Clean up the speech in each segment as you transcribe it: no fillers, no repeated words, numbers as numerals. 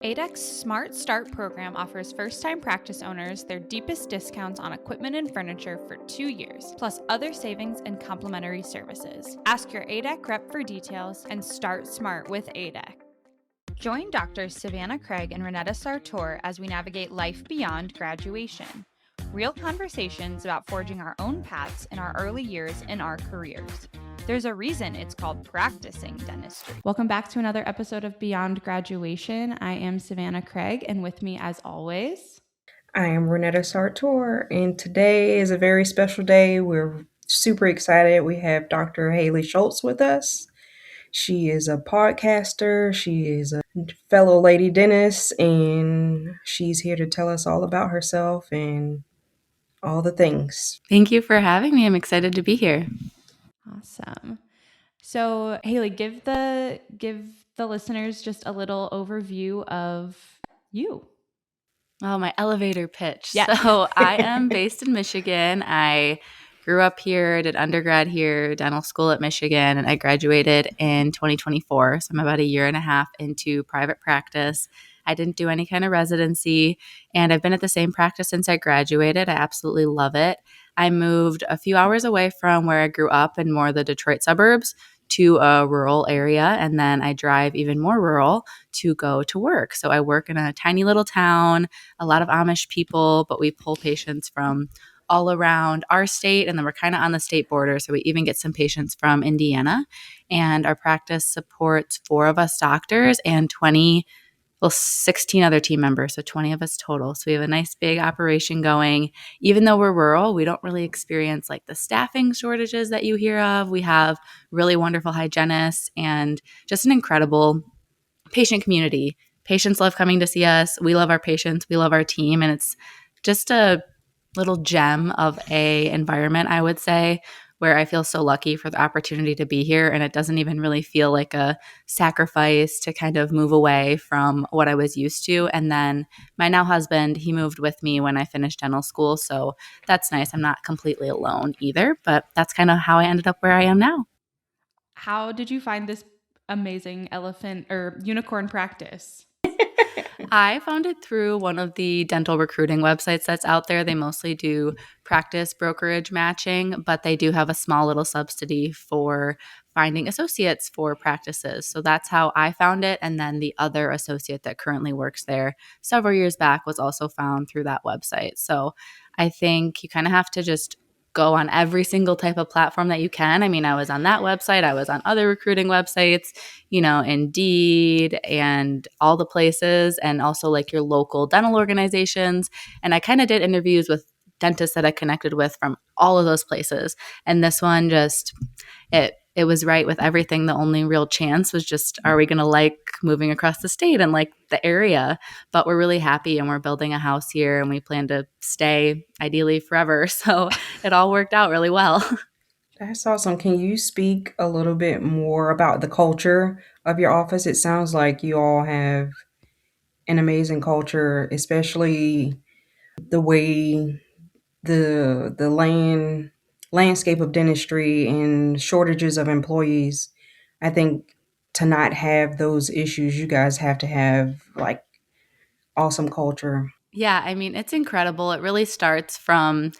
ADEC's Smart Start program offers first-time practice owners their deepest discounts on equipment and furniture for 2 years, plus other savings and complimentary services. Ask your ADEC rep for details and start smart with ADEC. Join Doctors Savannah Craig and Renetta Sartor as we navigate life beyond graduation. Real conversations about forging our own paths in our early years in our careers. There's a reason it's called practicing dentistry. Welcome back to another episode of Beyond Graduation. I am Savannah Craig, and with me as always, I am Renetta Sartor, and today is a very special day. We're super excited. We have Dr. Haley Schultz with us. She is a podcaster, she is a fellow lady dentist, and she's here to tell us all about herself and all the things. Thank you for having me. I'm excited to be here. Awesome. So, Haley, give the listeners just a little overview of you. Oh, my elevator pitch. Yeah. So I am based in Michigan. I grew up here, did undergrad here, dental school at Michigan, and I graduated in 2024. So I'm about a year and a half into private practice. I didn't do any kind of residency, and I've been at the same practice since I graduated. I absolutely love it. I moved a few hours away from where I grew up in more of the Detroit suburbs to a rural area, and then I drive even more rural to go to work. So I work in a tiny little town, a lot of Amish people, but we pull patients from all around our state, and then we're kind of on the state border, so we even get some patients from Indiana. And our practice supports 4 of us doctors and 16 other team members, so 20 of us total. So we have a nice big operation going. Even though we're rural, we don't really experience like the staffing shortages that you hear of. We have really wonderful hygienists and just an incredible patient community. Patients love coming to see us. We love our patients. We love our team. And it's just a little gem of a environment, I would say, where I feel so lucky for the opportunity to be here. And it doesn't even really feel like a sacrifice to kind of move away from what I was used to. And then my now husband, he moved with me when I finished dental school. So that's nice. I'm not completely alone either, but that's kind of how I ended up where I am now. How did you find this amazing elephant or unicorn practice? I found it through one of the dental recruiting websites that's out there. They mostly do practice brokerage matching, but they do have a small little subsidy for finding associates for practices. So that's how I found it. And then the other associate that currently works there several years back was also found through that website. So I think you kind of have to just go on every single type of platform that you can. I mean, I was on that website. I was on other recruiting websites, Indeed and all the places, and also like your local dental organizations. And I kind of did interviews with dentists that I connected with from all of those places. And this one just, it was right with everything. The only real chance was just, are we going to like moving across the state and like the area? But we're really happy, and we're building a house here, and we plan to stay ideally forever. So it all worked out really well. That's awesome. Can you speak a little bit more about the culture of your office? It sounds like you all have an amazing culture, especially the way the landscape of dentistry and shortages of employees. I think to not have those issues, you guys have to have like awesome culture. Yeah, I mean, it's incredible. It really starts from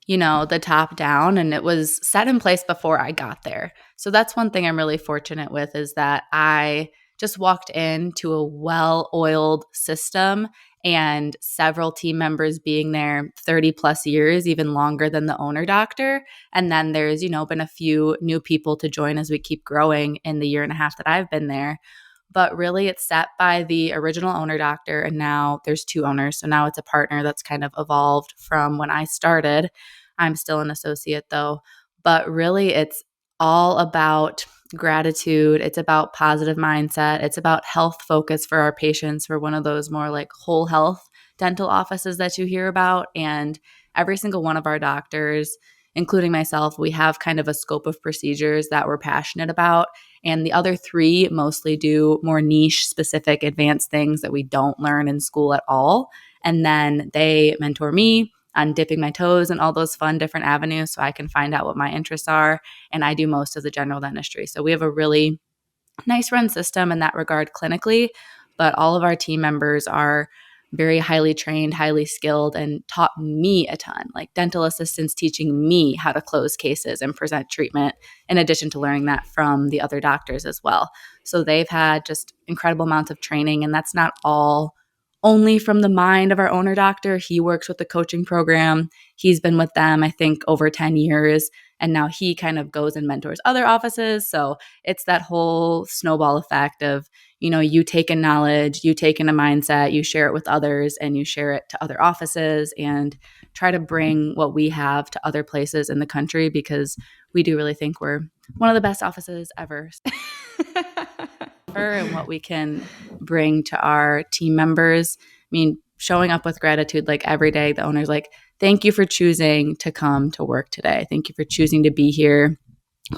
the top down, and it was set in place before I got there. So that's one thing I'm really fortunate with, is that I just walked into a well-oiled system, and several team members being there 30 plus years, even longer than the owner doctor. And then there's, been a few new people to join as we keep growing in the year and a half that I've been there. But really it's set by the original owner doctor, and now there's 2 owners. So now it's a partner that's kind of evolved from when I started. I'm still an associate though. But really it's all about gratitude. It's about positive mindset. It's about health focus for our patients. We're one of those more like whole health dental offices that you hear about. And every single one of our doctors, including myself, we have kind of a scope of procedures that we're passionate about. And the other 3 mostly do more niche, specific, advanced things that we don't learn in school at all. And then they mentor me on dipping my toes in all those fun different avenues so I can find out what my interests are. And I do most of the general dentistry. So we have a really nice run system in that regard clinically. but all of our team members are very highly trained, highly skilled, and taught me a ton, like dental assistants teaching me how to close cases and present treatment, in addition to learning that from the other doctors as well. So they've had just incredible amounts of training, and that's not all only from the mind of our owner doctor. He works with the coaching program. He's been with them, I think, over 10 years. And now he kind of goes and mentors other offices. So it's that whole snowball effect of, you take in knowledge, you take in a mindset, you share it with others, and you share it to other offices and try to bring what we have to other places in the country, because we do really think we're one of the best offices ever. And what we can bring to our team members. I mean, showing up with gratitude, like every day, the owner's like, thank you for choosing to come to work today. Thank you for choosing to be here.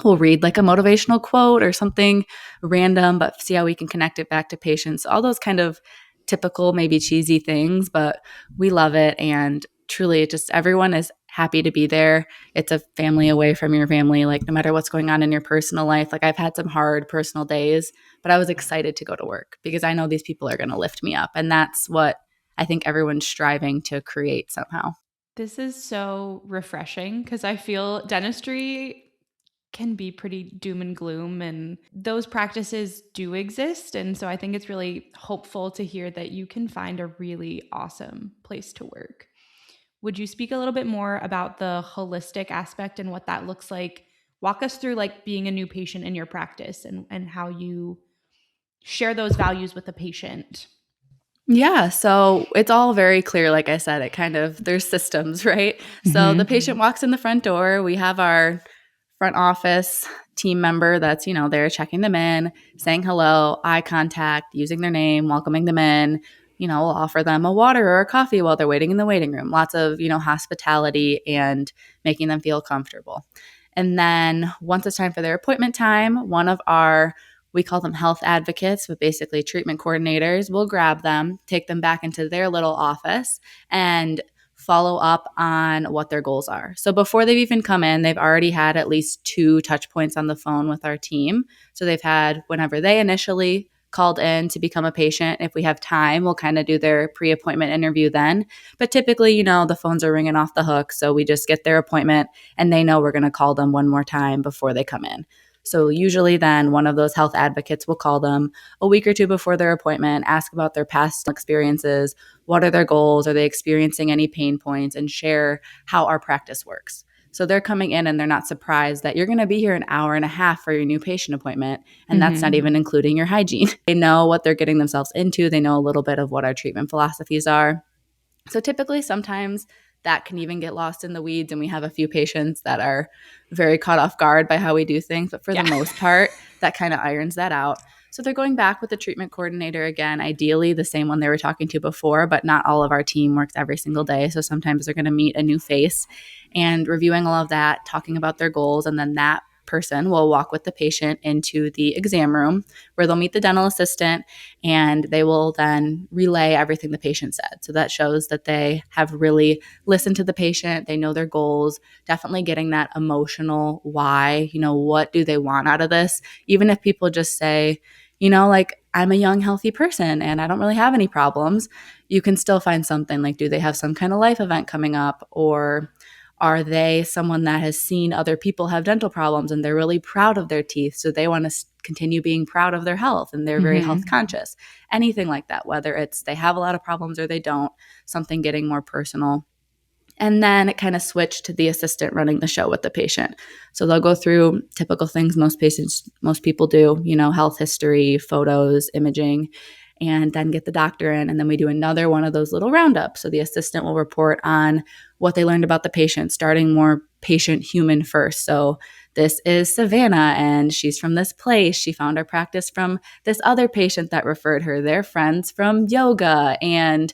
We'll read like a motivational quote or something random, but see how we can connect it back to patients. All those kind of typical, maybe cheesy things, but we love it. And truly, it just, everyone is happy to be there. It's a family away from your family, like no matter what's going on in your personal life. Like I've had some hard personal days, but I was excited to go to work because I know these people are going to lift me up. And that's what I think everyone's striving to create somehow. This is so refreshing because I feel dentistry can be pretty doom and gloom, and those practices do exist. And so I think it's really hopeful to hear that you can find a really awesome place to work. Would you speak a little bit more about the holistic aspect and what that looks like? Walk us through like being a new patient in your practice and how you share those values with the patient. Yeah, so it's all very clear. Like I said, there's systems, right? Mm-hmm. So the patient walks in the front door. We have our front office team member that's, there checking them in, saying hello, eye contact, using their name, welcoming them in. We'll offer them a water or a coffee while they're waiting in the waiting room. Lots of, hospitality and making them feel comfortable. And then once it's time for their appointment time, one of our, we call them health advocates, but basically treatment coordinators, will grab them, take them back into their little office and follow up on what their goals are. So before they've even come in, they've already had at least 2 touch points on the phone with our team. So they've had, whenever they initially called in to become a patient, if we have time, we'll kind of do their pre-appointment interview then. But typically, the phones are ringing off the hook. So we just get their appointment and they know we're going to call them one more time before they come in. So usually then one of those health advocates will call them a week or 2 before their appointment, ask about their past experiences, what are their goals, are they experiencing any pain points, and share how our practice works. So they're coming in and they're not surprised that you're going to be here an hour and a half for your new patient appointment. And that's not even including your hygiene. They know what they're getting themselves into. They know a little bit of what our treatment philosophies are. So typically sometimes that can even get lost in the weeds. And we have a few patients that are very caught off guard by how we do things. But for the most part, that kind of irons that out. So they're going back with the treatment coordinator again, ideally the same one they were talking to before, but not all of our team works every single day. So sometimes they're going to meet a new face and reviewing all of that, talking about their goals. And then that person will walk with the patient into the exam room where they'll meet the dental assistant and they will then relay everything the patient said. So that shows that they have really listened to the patient. They know their goals, definitely getting that emotional why, what do they want out of this? Even if people just say, like, I'm a young, healthy person and I don't really have any problems, you can still find something like, do they have some kind of life event coming up? Or are they someone that has seen other people have dental problems and they're really proud of their teeth, so they want to continue being proud of their health and they're very health conscious? Anything like that, whether it's they have a lot of problems or they don't, something getting more personal. And then it kind of switched to the assistant running the show with the patient. So they'll go through typical things most people do, health history, photos, imaging, and then get the doctor in. And then we do another one of those little roundups. So the assistant will report on what they learned about the patient, starting more patient human first. So this is Savannah and she's from this place. She found our practice from this other patient that referred her. They're friends from yoga and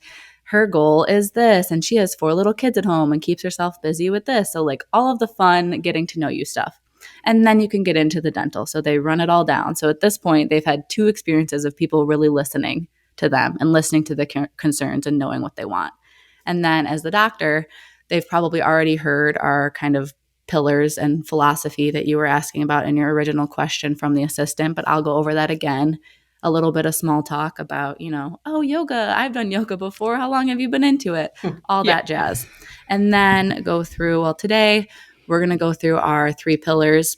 her goal is this, and she has 4 little kids at home and keeps herself busy with this. So like all of the fun getting to know you stuff. And then you can get into the dental. So they run it all down. So at this point, they've had 2 experiences of people really listening to them and listening to the concerns and knowing what they want. And then as the doctor, they've probably already heard our kind of pillars and philosophy that you were asking about in your original question from the assistant, but I'll go over that again a little bit of small talk about, oh, yoga, I've done yoga before. How long have you been into it? All Yeah. that jazz. And then go through, well, today we're going to go through our 3 pillars.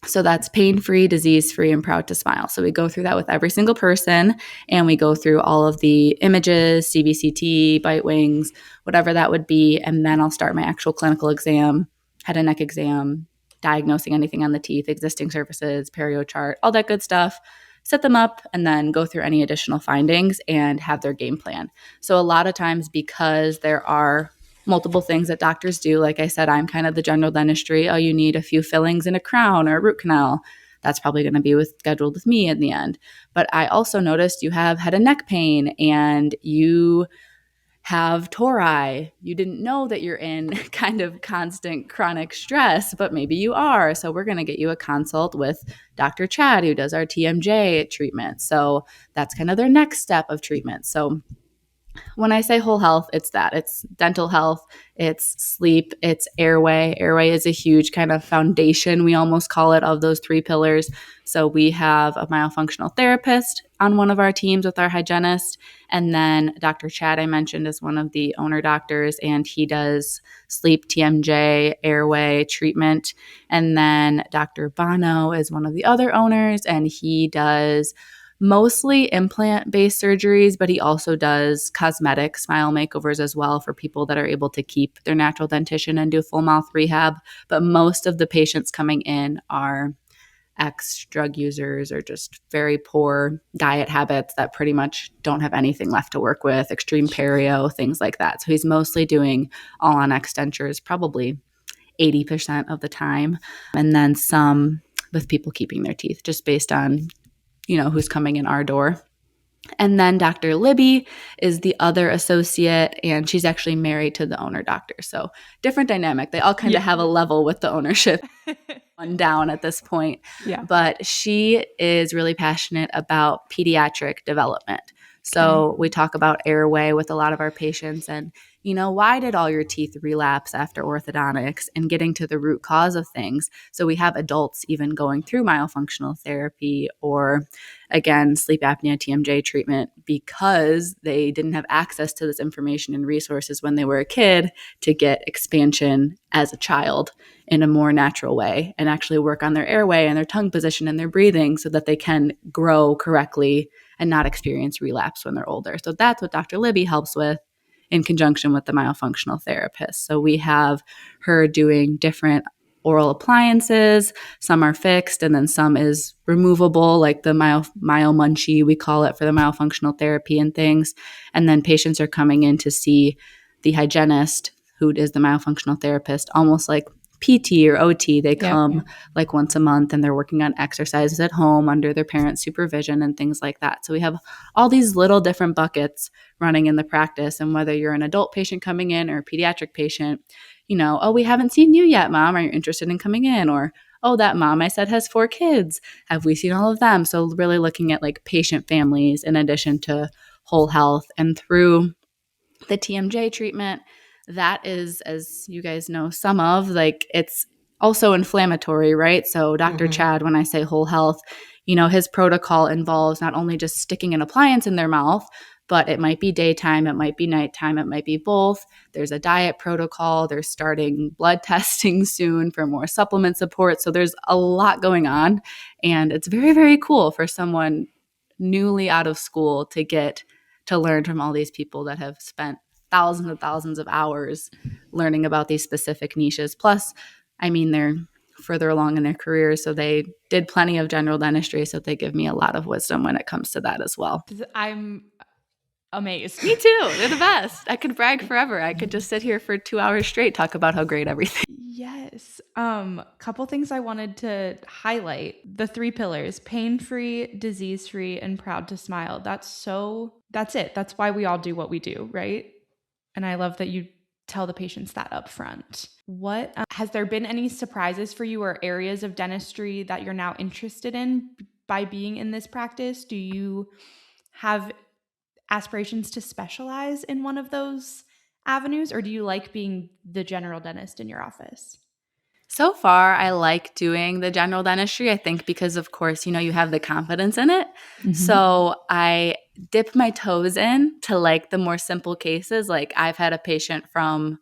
So that's pain-free, disease-free, and proud to smile. So we go through that with every single person, and we go through all of the images, CBCT, bite wings, whatever that would be. And then I'll start my actual clinical exam, head and neck exam, diagnosing anything on the teeth, existing surfaces, perio chart, all that good stuff. Set them up and then go through any additional findings and have their game plan. So a lot of times, because there are multiple things that doctors do. Like I said, I'm kind of the general dentistry. Oh, you need a few fillings and a crown or a root canal. That's probably going to be scheduled with me in the end. But I also noticed you have head and neck pain and you have tori. You didn't know that you're in kind of constant chronic stress, but maybe you are. So we're going to get you a consult with Dr. Chad, who does our TMJ treatment. So that's kind of their next step of treatment. So when I say whole health, it's that. It's dental health, it's sleep, it's airway. Airway is a huge kind of foundation, we almost call it, of those 3 pillars. So we have a myofunctional therapist on one of our teams with our hygienist. And then Dr. Chad, I mentioned, is one of the owner doctors, and he does sleep, TMJ, airway treatment. And then Dr. Bono is one of the other owners, and he does mostly implant-based surgeries, but he also does cosmetic smile makeovers as well for people that are able to keep their natural dentition and do full mouth rehab. But most of the patients coming in are ex-drug users or just very poor diet habits that pretty much don't have anything left to work with, extreme perio, things like that. So he's mostly doing all-on-X dentures, probably 80% of the time, and then some with people keeping their teeth, just based on who's coming in our door. And then Dr. Libby is the other associate, and she's actually married to the owner doctor. So different dynamic. They all kind of have a level with the ownership one down at this point. Yeah. But she is really passionate about pediatric development. So we talk about airway with a lot of our patients and, why did all your teeth relapse after orthodontics, and getting to the root cause of things. So we have adults even going through myofunctional therapy or, again, sleep apnea TMJ treatment because they didn't have access to this information and resources when they were a kid to get expansion as a child in a more natural way and actually work on their airway and their tongue position and their breathing so that they can grow correctly and not experience relapse when they're older. So that's what Dr. Libby helps with in conjunction with the myofunctional therapist. So we have her doing different oral appliances. Some are fixed and then some is removable, like the myo munchie, we call it, for the myofunctional therapy and things. And then patients are coming in to see the hygienist, who is the myofunctional therapist, almost like PT or OT. They come like once a month and they're working on exercises at home under their parents' supervision and things like that. So we have all these little different buckets running in the practice. And whether you're an adult patient coming in or a pediatric patient, oh, we haven't seen you yet, mom. Are you interested in coming in? Or, oh, that mom I said has 4 kids. Have we seen all of them? So really looking at like patient families in addition to whole health. And through the TMJ treatment, that is, as you guys know, some of, like, it's also inflammatory, right? So Dr. Chad, when I say whole health, his protocol involves not only just sticking an appliance in their mouth, but it might be daytime, it might be nighttime, it might be both. There's a diet protocol. They're starting blood testing soon for more supplement support. So there's a lot going on. And it's very, very cool for someone newly out of school to get to learn from all these people that have spent thousands and thousands of hours learning about these specific niches. Plus, they're further along in their careers, so they did plenty of general dentistry, so they give me a lot of wisdom when it comes to that as well. I'm amazed. Me too. They're the best. I could brag forever. I could just sit here for 2 hours straight, talk about how great everything. Yes. Couple things I wanted to highlight. The 3 pillars: pain-free, disease-free, and proud to smile. That's it. That's why we all do what we do, right? And I love that you tell the patients that up front. What has there been any surprises for you or areas of dentistry that you're now interested in by being in this practice? Do you have aspirations to specialize in one of those avenues, or do you like being the general dentist in your office? So far, I like doing the general dentistry, I think because, of course, you have the confidence in it. So I dip my toes in to like the more simple cases. Like I've had a patient from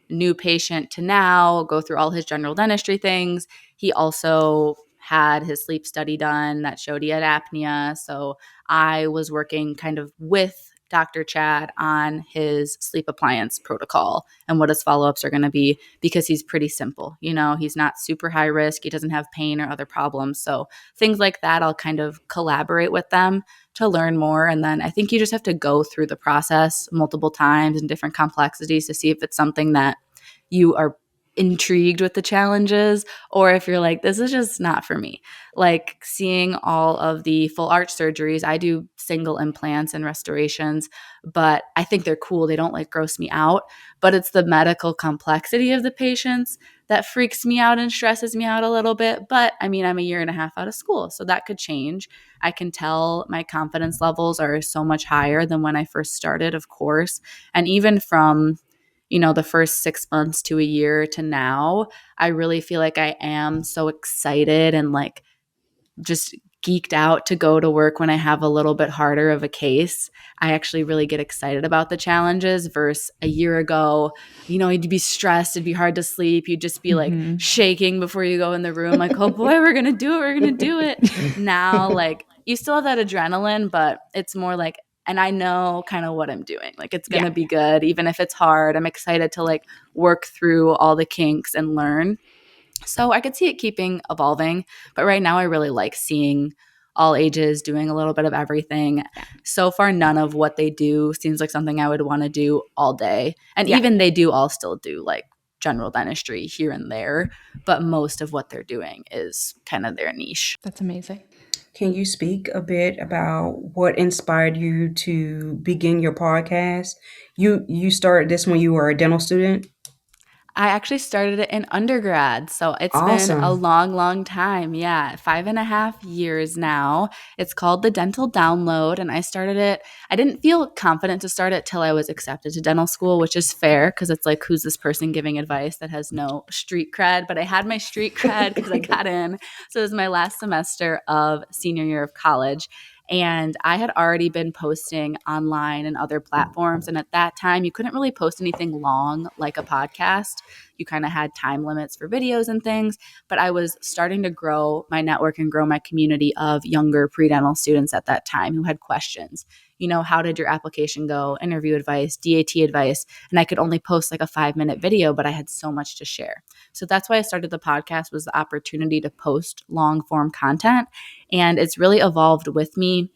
new patient to now go through all his general dentistry things. He also had his sleep study done that showed he had apnea. So I was working kind of with Dr. Chad on his sleep appliance protocol and what his follow-ups are going to be, because he's pretty simple. He's not super high risk. He doesn't have pain or other problems. So things like that, I'll kind of collaborate with them to learn more. And then I think you just have to go through the process multiple times and different complexities to see if it's something that you are intrigued with the challenges, or if you're like, this is just not for me. Like seeing all of the full arch surgeries, I do single implants and restorations, but I think they're cool. They don't like gross me out, but it's the medical complexity of the patients that freaks me out and stresses me out a little bit. But I mean, I'm a year and a half out of school, so that could change. I can tell my confidence levels are so much higher than when I first started, of course. And even from the first 6 months to a year to now, I really feel like I am so excited and like just geeked out to go to work when I have a little bit harder of a case. I actually really get excited about the challenges versus a year ago, you'd be stressed. It'd be hard to sleep. You'd just be like shaking before you go in the room, like, oh boy, we're going to do it. We're going to do it. Now, like you still have that adrenaline, but it's more like, and I know kind of what I'm doing. Like it's going to be good. Even if it's hard, I'm excited to like work through all the kinks and learn. So I could see it keeping evolving. But right now I really like seeing all ages doing a little bit of everything. So far, none of what they do seems like something I would want to do all day. And even they do all still do like general dentistry here and there. But most of what they're doing is kind of their niche. That's amazing. Can you speak a bit about what inspired you to begin your podcast? You started this when you were a dental student? I actually started it in undergrad. So it's been a Awesome. long, long time. Yeah, 5.5 years now. It's called the Dental Download. And I started it. I didn't feel confident to start it till I was accepted to dental school, which is fair because it's like, who's this person giving advice that has no street cred? But I had my street cred because I got in. So it was my last semester of senior year of college. And I had already been posting online and other platforms. And at that time, you couldn't really post anything long like a podcast. You kind of had time limits for videos and things. But I was starting to grow my network and grow my community of younger pre-dental students at that time who had questions. How did your application go? Interview advice, DAT advice. And I could only post like a 5-minute video, but I had so much to share. So that's why I started the podcast, was the opportunity to post long form content. And it's really evolved with me,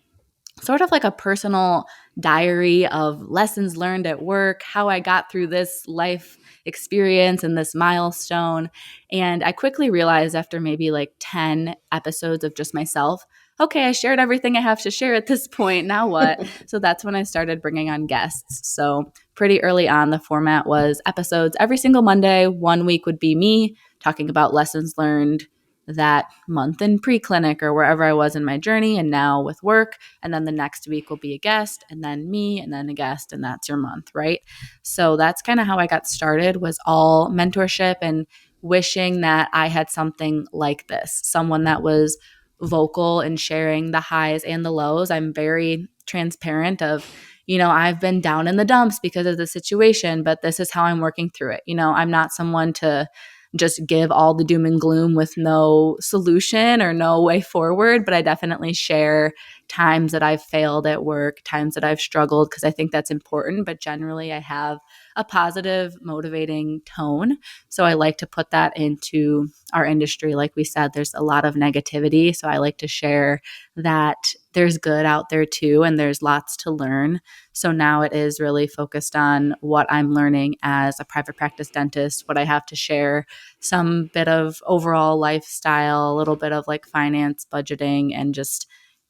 sort of like a personal diary of lessons learned at work, how I got through this life experience and this milestone. And I quickly realized after maybe like 10 episodes of just myself, okay, I shared everything I have to share at this point. Now what? So that's when I started bringing on guests. So pretty early on, the format was episodes every single Monday. 1 week would be me talking about lessons learned that month in pre-clinic or wherever I was in my journey, and now with work. And then the next week will be a guest, and then me, and then a guest, and that's your month, right? So that's kind of how I got started, was all mentorship and wishing that I had something like this, someone that was vocal and sharing the highs and the lows. I'm very transparent of, I've been down in the dumps because of the situation, but this is how I'm working through it. I'm not someone to just give all the doom and gloom with no solution or no way forward. But I definitely share times that I've failed at work, times that I've struggled, because I think that's important. But generally, I have a positive, motivating tone. So I like to put that into our industry. Like we said, there's a lot of negativity. So I like to share that there's good out there too, and there's lots to learn. So now it is really focused on what I'm learning as a private practice dentist, what I have to share, some bit of overall lifestyle, a little bit of like finance, budgeting, and just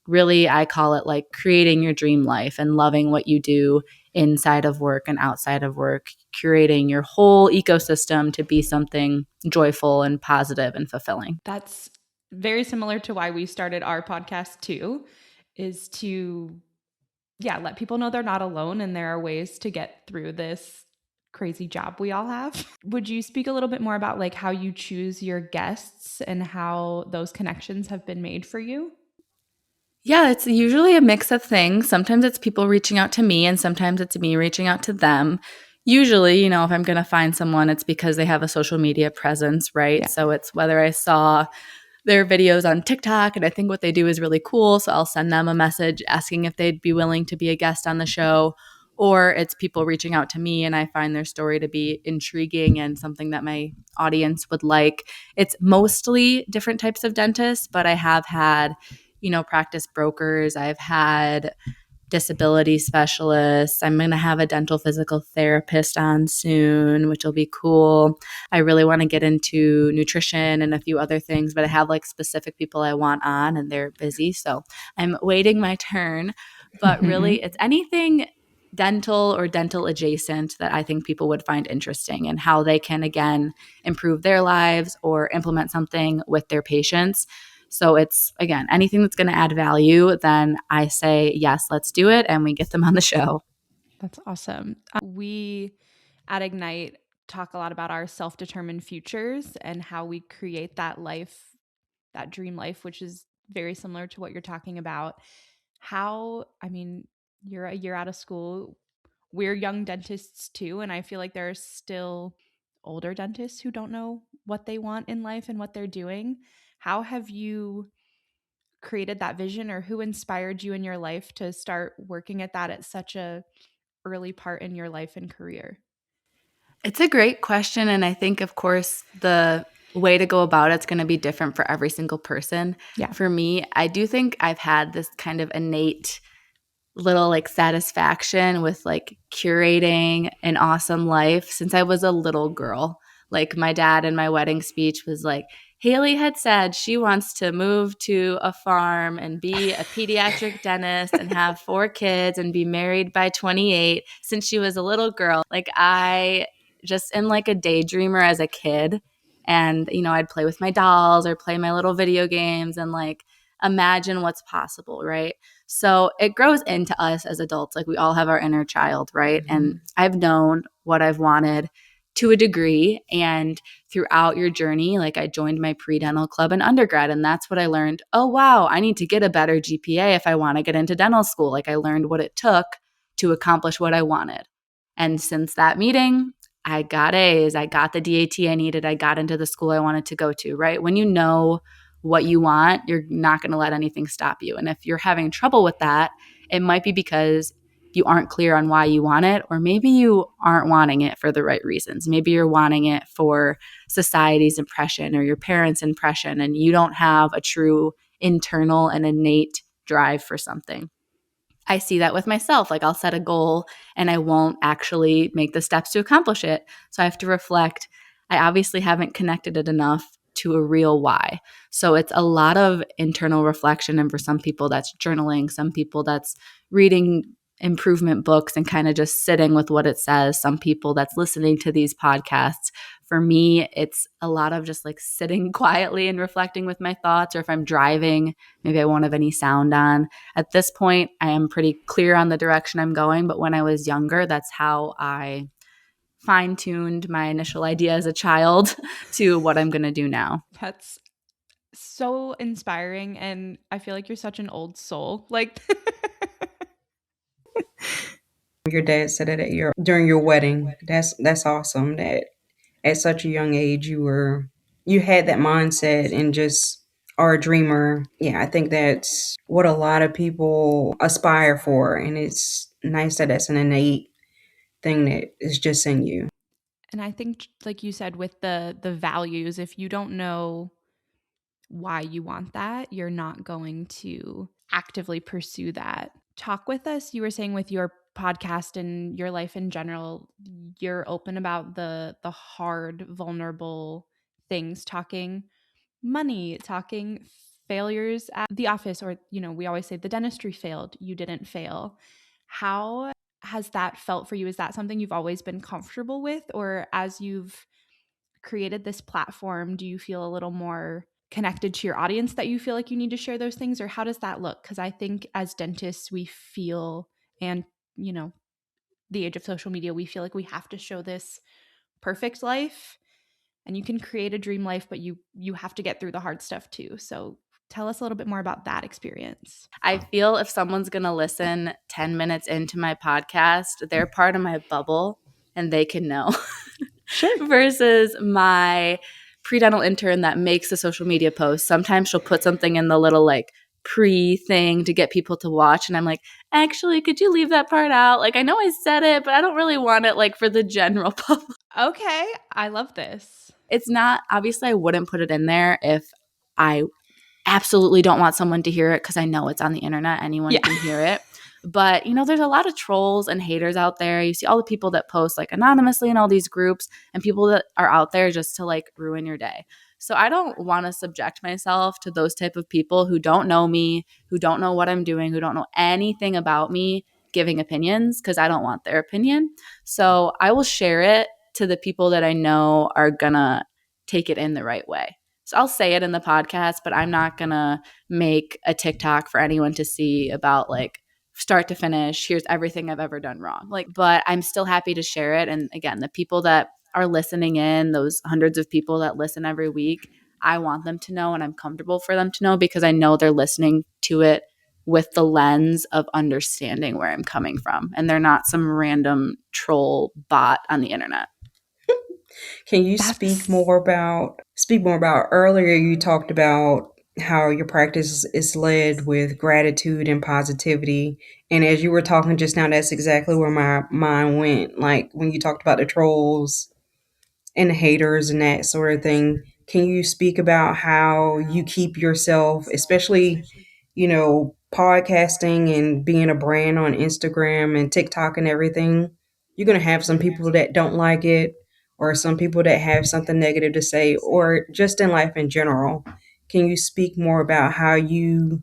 really, I call it like creating your dream life and loving what you do inside of work and outside of work, curating your whole ecosystem to be something joyful and positive and fulfilling. That's very similar to why we started our podcast too, is to let people know they're not alone and there are ways to get through this crazy job we all have. Would you speak a little bit more about like how you choose your guests and how those connections have been made for you? Yeah, it's usually a mix of things. Sometimes it's people reaching out to me, and sometimes it's me reaching out to them. Usually, if I'm going to find someone, it's because they have a social media presence, right? Yeah. So it's whether I saw their videos on TikTok and I think what they do is really cool. So I'll send them a message asking if they'd be willing to be a guest on the show. Or it's people reaching out to me and I find their story to be intriguing and something that my audience would like. It's mostly different types of dentists, but I have had, practice brokers. I've had disability specialists. I'm going to have a dental physical therapist on soon, which will be cool. I really want to get into nutrition and a few other things, but I have like specific people I want on and they're busy. So I'm waiting my turn. But really, it's anything dental or dental adjacent that I think people would find interesting and how they can, again, improve their lives or implement something with their patients. So it's, again, anything that's going to add value, then I say, yes, let's do it. And we get them on the show. That's awesome. We at Ignite talk a lot about our self-determined futures and how we create that life, that dream life, which is very similar to what you're talking about. You're a year out of school. We're young dentists too. And I feel like there are still older dentists who don't know what they want in life and what they're doing. How have you created that vision, or who inspired you in your life to start working at that at such a early part in your life and career? It's a great question. And I think, of course, the way to go about it's going to be different for every single person. Yeah. For me, I do think I've had this kind of innate little like satisfaction with like curating an awesome life since I was a little girl. Like my dad in my wedding speech was like, Haley had said she wants to move to a farm and be a pediatric dentist and have 4 kids and be married by 28 since she was a little girl. Like I just am like a daydreamer as a kid. And, I'd play with my dolls or play my little video games and like imagine what's possible, right? So it grows into us as adults. Like we all have our inner child, right? Mm-hmm. And I've known what I've wanted to a degree. And throughout your journey, like I joined my pre-dental club in undergrad. And that's what I learned. Oh, wow, I need to get a better GPA if I want to get into dental school. Like I learned what it took to accomplish what I wanted. And since that meeting, I got A's, I got the DAT I needed, I got into the school I wanted to go to, right? When you know what you want, you're not going to let anything stop you. And if you're having trouble with that, it might be because you aren't clear on why you want it, or maybe you aren't wanting it for the right reasons. Maybe you're wanting it for society's impression or your parents' impression, and you don't have a true internal and innate drive for something. I see that with myself. Like I'll set a goal and I won't actually make the steps to accomplish it. So I have to reflect. I obviously haven't connected it enough to a real why. So it's a lot of internal reflection. And for some people, that's journaling. Some people, that's reading improvement books and kind of just sitting with what it says. Some people, that's listening to these podcasts. For me, it's a lot of just like sitting quietly and reflecting with my thoughts. Or if I'm driving, maybe I won't have any sound on. At this point, I am pretty clear on the direction I'm going. But when I was younger, that's how I fine-tuned my initial idea as a child to what I'm going to do now. That's so inspiring. And I feel like you're such an old soul. Like, Your dad said it during your wedding. That's awesome. That at such a young age you had that mindset and just are a dreamer. Yeah, I think that's what a lot of people aspire for, and it's nice that that's an innate thing that is just in you. and I think, like you said, with the values, if you don't know why you want that, you're not going to actively pursue that. Talk with us. You were saying with your podcast and your life in general, you're open about the hard, vulnerable things, talking money, talking failures at the office, or we always say the dentistry failed, you didn't fail. How has that felt for you? Is that something you've always been comfortable with, or as you've created this platform, do you feel a little more connected to your audience that you feel like you need to share those things, or how does that look? Because I think as dentists we feel, and you know the age of social media, we feel like we have to show this perfect life, and you can create a dream life, but you have to get through the hard stuff too. So tell us a little bit more about that experience. I feel if someone's going to listen 10 minutes into my podcast, they're part of my bubble and they can know. Sure. Versus my pre-dental intern that makes the social media post. Sometimes she'll put something in the little like pre-thing to get people to watch. And I'm like, actually, could you leave that part out? Like, I know I said it, but I don't really want it like for the general public. Okay. I love this. It's not, obviously, I wouldn't put it in there if I absolutely don't want someone to hear it because I know it's on the internet. Anyone can hear it. But, you know, there's a lot of trolls and haters out there. You see all the people that post like anonymously in all these groups and people that are out there just to like ruin your day. So I don't want to subject myself to those type of people who don't know me, who don't know what I'm doing, who don't know anything about me giving opinions because I don't want their opinion. So I will share it to the people that I know are going to take it in the right way. So I'll say it in the podcast, but I'm not going to make a TikTok for anyone to see about like start to finish, here's everything I've ever done wrong. Like, but I'm still happy to share it. And again, the people that are listening in, those hundreds of people that listen every week, I want them to know and I'm comfortable for them to know because I know they're listening to it with the lens of understanding where I'm coming from. And they're not some random troll bot on the internet. Can you speak more about earlier you talked about how your practice is led with gratitude and positivity. And as you were talking just now, that's exactly where my mind went. Like when you talked about the trolls and the haters and that sort of thing. Can you speak about how you keep yourself, especially, podcasting and being a brand on Instagram and TikTok and everything? You're going to have some people that don't like it, or some people that have something negative to say, or just in life in general. Can you speak more about how you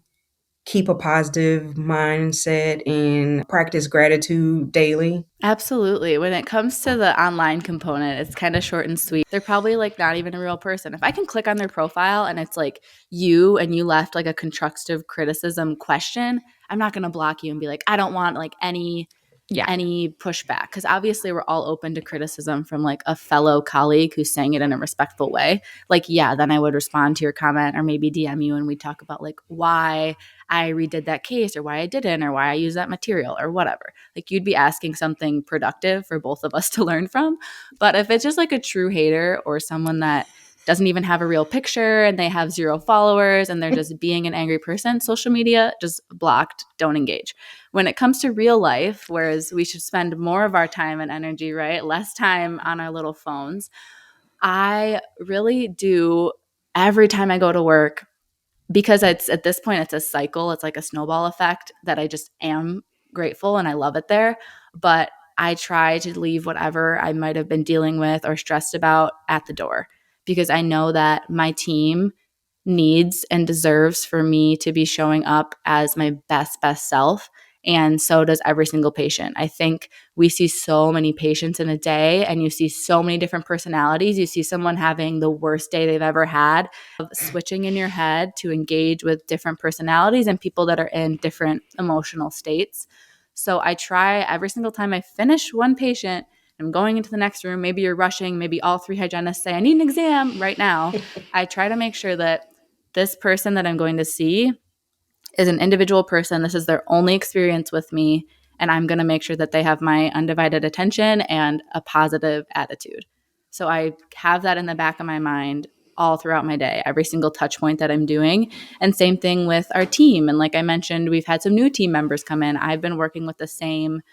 keep a positive mindset and practice gratitude daily? Absolutely. When it comes to the online component, it's kind of short and sweet. They're probably like not even a real person. If I can click on their profile and it's like you and you left like a constructive criticism question, I'm not going to block you and be like, I don't want like any pushback, because obviously we're all open to criticism from like a fellow colleague who's saying it in a respectful way. Like, yeah, then I would respond to your comment or maybe DM you and we talk about like why I redid that case or why I didn't or why I use that material or whatever. Like you'd be asking something productive for both of us to learn from. But if it's just like a true hater or someone that doesn't even have a real picture and they have 0 followers and they're just being an angry person, social media, just blocked, don't engage. When it comes to real life, whereas we should spend more of our time and energy, right? Less time on our little phones. I really do every time I go to work, because it's at this point, it's a cycle. It's like a snowball effect that I just am grateful and I love it there. But I try to leave whatever I might have been dealing with or stressed about at the door, because I know that my team needs and deserves for me to be showing up as my best self. And so does every single patient. I think we see so many patients in a day and you see so many different personalities. You see someone having the worst day they've ever had, switching in your head to engage with different personalities and people that are in different emotional states. So I try every single time I finish one patient, I'm going into the next room, maybe you're rushing, maybe all 3 hygienists say, I need an exam right now. I try to make sure that this person that I'm going to see is an individual person. This is their only experience with me. And I'm going to make sure that they have my undivided attention and a positive attitude. So I have that in the back of my mind all throughout my day, every single touch point that I'm doing. And same thing with our team. And like I mentioned, we've had some new team members come in. I've been working with the same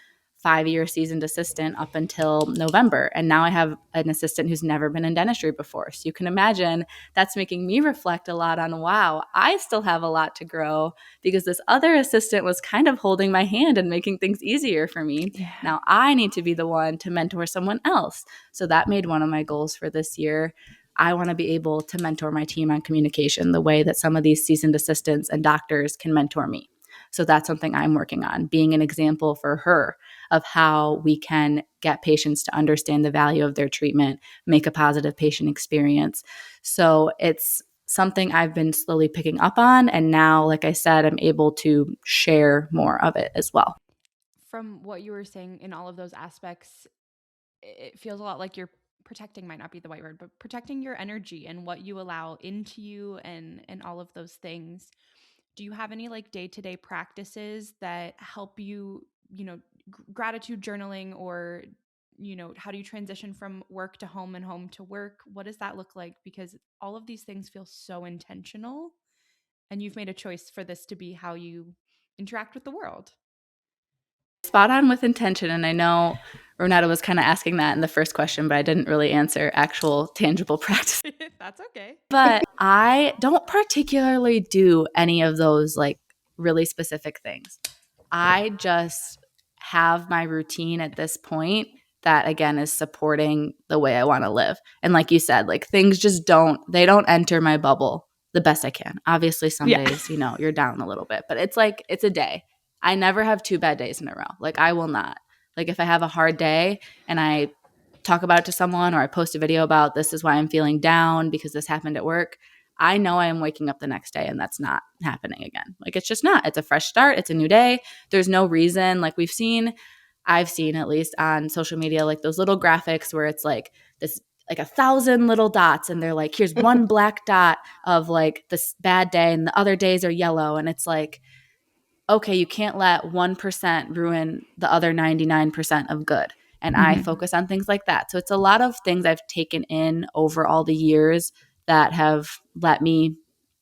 5-year seasoned assistant up until November. And now I have an assistant who's never been in dentistry before. So you can imagine that's making me reflect a lot on, wow, I still have a lot to grow because this other assistant was kind of holding my hand and making things easier for me. Yeah. Now I need to be the one to mentor someone else. So that made one of my goals for this year. I want to be able to mentor my team on communication the way that some of these seasoned assistants and doctors can mentor me. So that's something I'm working on, being an example for her of how we can get patients to understand the value of their treatment, make a positive patient experience. So it's something I've been slowly picking up on. And now, like I said, I'm able to share more of it as well. From what you were saying in all of those aspects, it feels a lot like you're protecting, might not be the right word, but protecting your energy and what you allow into you and all of those things. Do you have any like day-to-day practices that help you, gratitude journaling, or, how do you transition from work to home and home to work? What does that look like? Because all of these things feel so intentional, and you've made a choice for this to be how you interact with the world. Spot on with intention. And I know Renata was kind of asking that in the first question, but I didn't really answer actual tangible practice. That's okay. But I don't particularly do any of those like really specific things. I just have my routine at this point that again is supporting the way I want to live. And like you said, like things just don't enter my bubble the best I can. Obviously some days, you're down a little bit, but it's like it's a day. I never have 2 bad days in a row. Like I will not. Like if I have a hard day and I talk about it to someone or I post a video about this is why I'm feeling down because this happened at work, I know I am waking up the next day and that's not happening again. Like it's just not. It's a fresh start. It's a new day. There's no reason. Like I've seen at least on social media, like those little graphics where it's like this, like 1,000 little dots. And they're like, here's one black dot of like this bad day and the other days are yellow. And it's like, okay, you can't let 1% ruin the other 99% of good. And I focus on things like that. So it's a lot of things I've taken in over all the years that have let me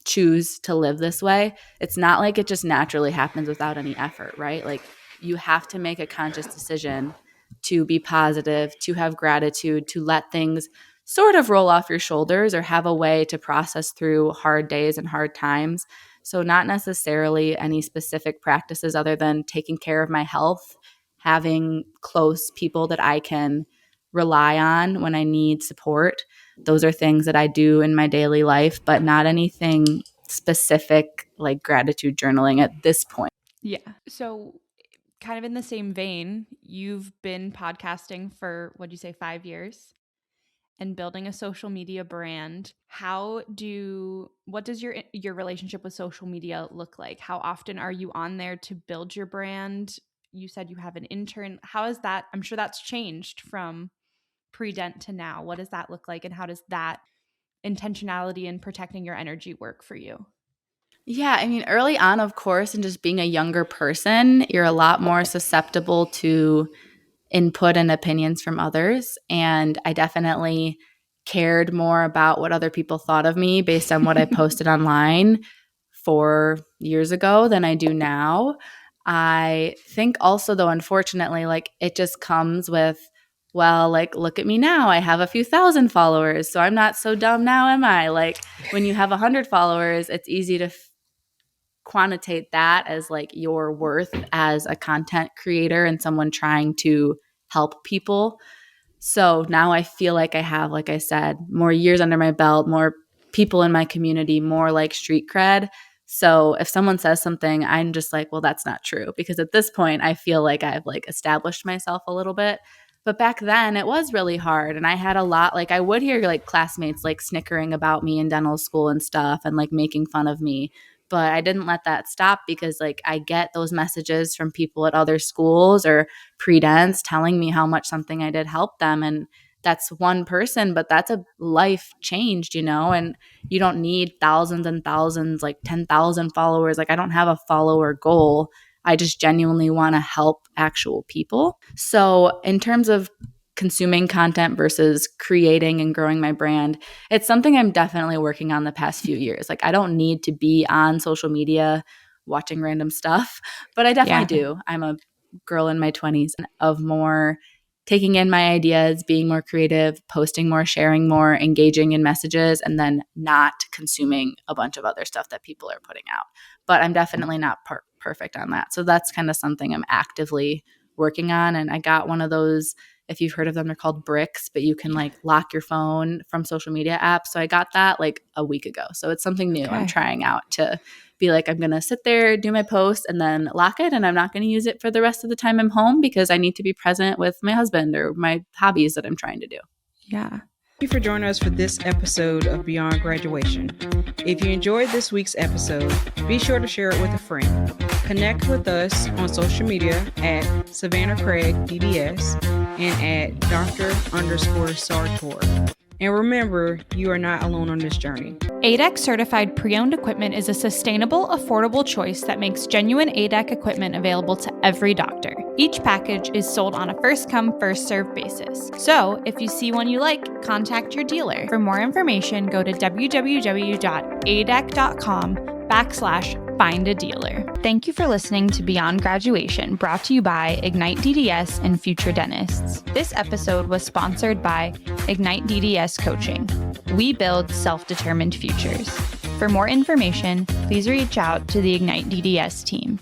choose to live this way. It's not like it just naturally happens without any effort, right? Like you have to make a conscious decision to be positive, to have gratitude, to let things sort of roll off your shoulders or have a way to process through hard days and hard times. So not necessarily any specific practices other than taking care of my health, having close people that I can rely on when I need support. Those are things that I do in my daily life, but not anything specific like gratitude journaling at this point. Yeah. So kind of in the same vein, you've been podcasting for, what'd you say, 5 years? And building a social media brand. What does your relationship with social media look like? How often are you on there to build your brand? You said you have an intern. How is that? I'm sure that's changed from pre-dent to now. What does that look like? And how does that intentionality and protecting your energy work for you? Yeah, I mean, early on, of course, and just being a younger person, you're a lot more susceptible to input and opinions from others. And I definitely cared more about what other people thought of me based on what I posted online 4 years ago than I do now. I think also, though, unfortunately, like it just comes with, well, like, look at me now. I have a few thousand followers, so I'm not so dumb now, am I? Like, when you have 100 followers, it's easy to quantitate that as like your worth as a content creator and someone trying to help people. So now I feel like I have, like I said, more years under my belt, more people in my community, more like street cred. So if someone says something, I'm just like, well, that's not true. Because at this point, I feel like I've like established myself a little bit. But back then it was really hard. And I had a lot, like I would hear like classmates like snickering about me in dental school and stuff and like making fun of me. But I didn't let that stop because like I get those messages from people at other schools or pre-dents telling me how much something I did helped them. And that's one person, but that's a life changed, and you don't need thousands and thousands, like 10,000 followers. Like I don't have a follower goal. I just genuinely want to help actual people. So in terms of consuming content versus creating and growing my brand, it's something I'm definitely working on the past few years. Like I don't need to be on social media watching random stuff, but I definitely do. I'm a girl in my 20s of more taking in my ideas, being more creative, posting more, sharing more, engaging in messages, and then not consuming a bunch of other stuff that people are putting out. But I'm definitely not perfect on that. So that's kind of something I'm actively working on. And I got one of those, if you've heard of them, they're called bricks, but you can like lock your phone from social media apps. So I got that like a week ago. So it's something new I'm trying out to be like, I'm going to sit there, do my post, and then lock it. And I'm not going to use it for the rest of the time I'm home because I need to be present with my husband or my hobbies that I'm trying to do. Yeah. Thank you for joining us for this episode of Beyond Graduation. If you enjoyed this week's episode, be sure to share it with a friend. Connect with us on social media at Savannah Craig DDS and at Dr._Sartor. And remember, you are not alone on this journey. ADEC certified pre-owned equipment is a sustainable, affordable choice that makes genuine ADEC equipment available to every doctor. Each package is sold on a first-come, first-served basis. So, if you see one you like, contact your dealer. For more information, go to www.adec.com/find a dealer. Thank you for listening to Beyond Graduation, brought to you by Ignite DDS and Future Dentists. This episode was sponsored by Ignite DDS Coaching. We build self-determined futures. For more information, please reach out to the Ignite DDS team.